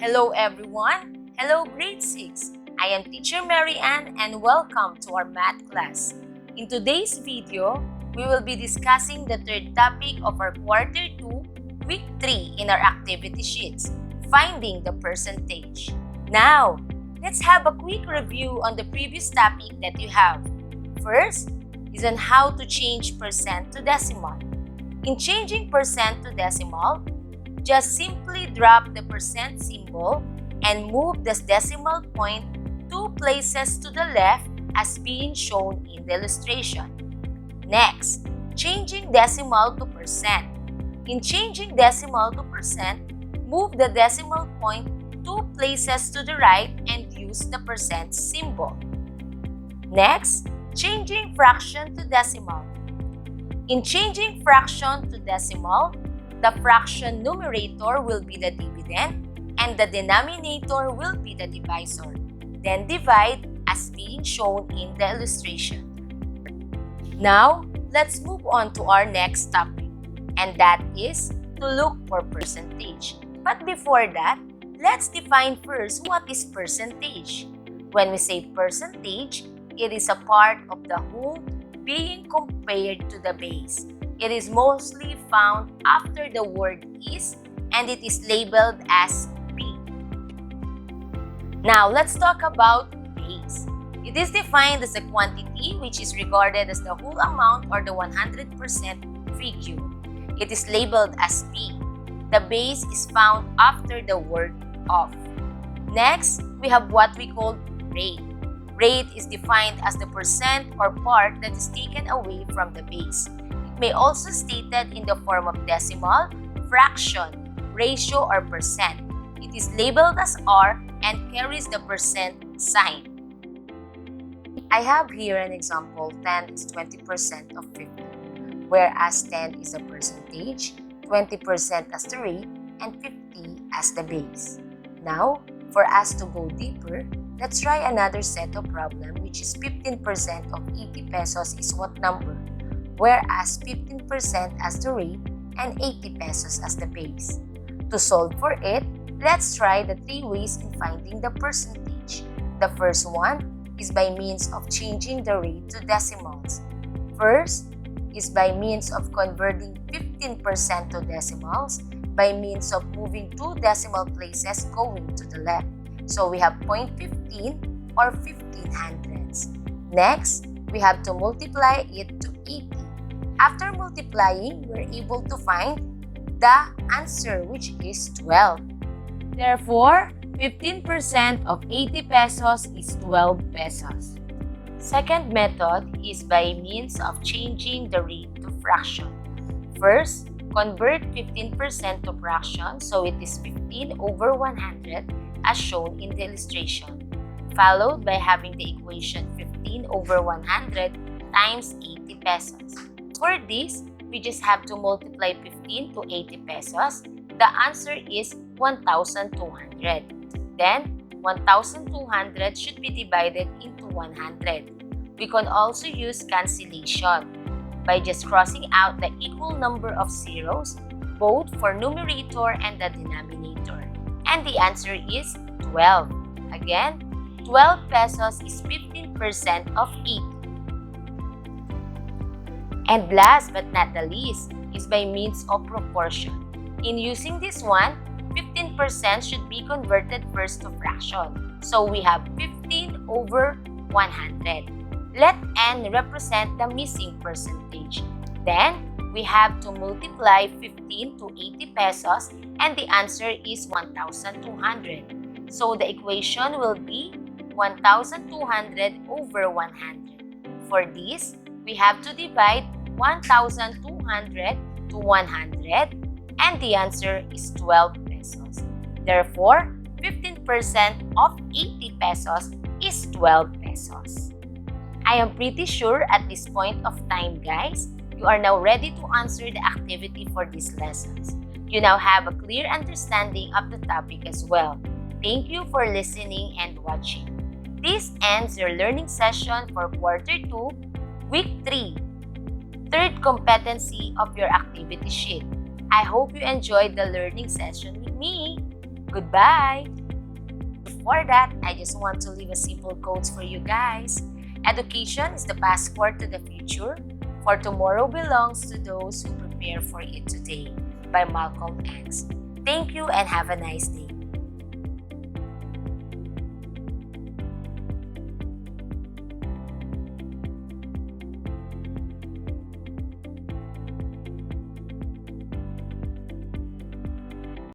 Hello everyone! Hello grade 6! I am Teacher Mary Ann and welcome to our math class. In today's video, we will be discussing the third topic of our quarter 2, week 3 in our activity sheets, finding the percentage. Now, let's have a quick review on the previous topic that you have. First is on how to change percent to decimal. In changing percent to decimal, just simply drop the percent symbol and move the decimal point 2 places to the left as being shown in the illustration. Next, changing decimal to percent. In changing decimal to percent, move the decimal point 2 places to the right and use the percent symbol. Next, changing fraction to decimal. In changing fraction to decimal, the fraction numerator will be the dividend and the denominator will be the divisor. Then divide as being shown in the illustration. Now, let's move on to our next topic, and that is to look for percentage. But before that, let's define first what is percentage. When we say percentage, it is a part of the whole being compared to the base. It is mostly found after the word is and it is labeled as B. Now, let's talk about base. It is defined as a quantity which is regarded as the whole amount or the 100% figure. It is labeled as B. The base is found after the word of. Next, we have what we call rate. Rate is defined as the percent or part that is taken away from the base. May also stated in the form of decimal, fraction, ratio, or percent. It is labeled as R and carries the percent sign. I have here an example, 10 is 20% of 50, whereas 10 is a percentage, 20% as the rate, and 50 as the base. Now, for us to go deeper, let's try another set of problem which is 15% of 80 pesos is what number? Whereas 15% as the rate and 80 pesos as the base. To solve for it, let's try the 3 ways in finding the percentage. The first one is by means of changing the rate to decimals. First is by means of converting 15% to decimals by means of moving 2 decimal places going to the left. So we have 0.15 or 15 hundredths. Next, we have to multiply it to 80. After multiplying, we're able to find the answer, which is 12. Therefore, 15% of 80 pesos is 12 pesos. Second method is by means of changing the rate to fraction. First, convert 15% to fraction, so it is 15 over 100 as shown in the illustration, followed by having the equation 15 over 100 times 80 pesos. For this, we just have to multiply 15 to 80 pesos. The answer is 1,200. Then, 1,200 should be divided into 100. We can also use cancellation by just crossing out the equal number of zeros, both for numerator and the denominator. And the answer is 12. Again, 12 pesos is 15% of 80. And last but not the least is by means of proportion. In using this one, 15% should be converted first to fraction. So we have 15 over 100. Let n represent the missing percentage. Then, we have to multiply 15 to 80 pesos and the answer is 1,200. So the equation will be 1,200 over 100. For this, we have to divide 1,200 to 100 and the answer is 12 pesos. Therefore, 15% of 80 pesos is 12 pesos. I am pretty sure at this point of time, guys, you are now ready to answer the activity for these lessons. You now have a clear understanding of the topic as well. Thank you for listening and watching. This ends your learning session for quarter 2, week 3. Third competency of your activity sheet. I hope you enjoyed the learning session with me. Goodbye! Before that, I just want to leave a simple quote for you guys. Education is the passport to the future, for tomorrow belongs to those who prepare for it today, by Malcolm X. Thank you and have a nice day.